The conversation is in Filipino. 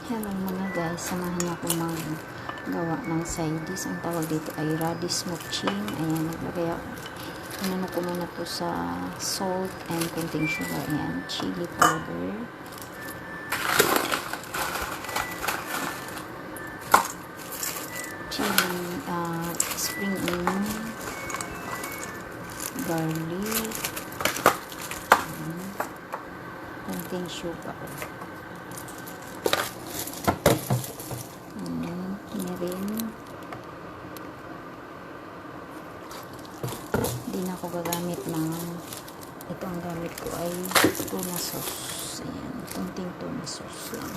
Hello mga guys, samahan niyo ako maggawa ng side dish. Ang tawag dito ay radish muching. Ayan, naglagay ako. Inano ko muna to sa salt and konting sugar. Ayan, chili powder. Chili, spring onion. Garlic. Konting sugar. Hindi na ako gagamit ng ito. Ang gamit ko ay tuna sauce. Ayan, kunting tuna sauce lang.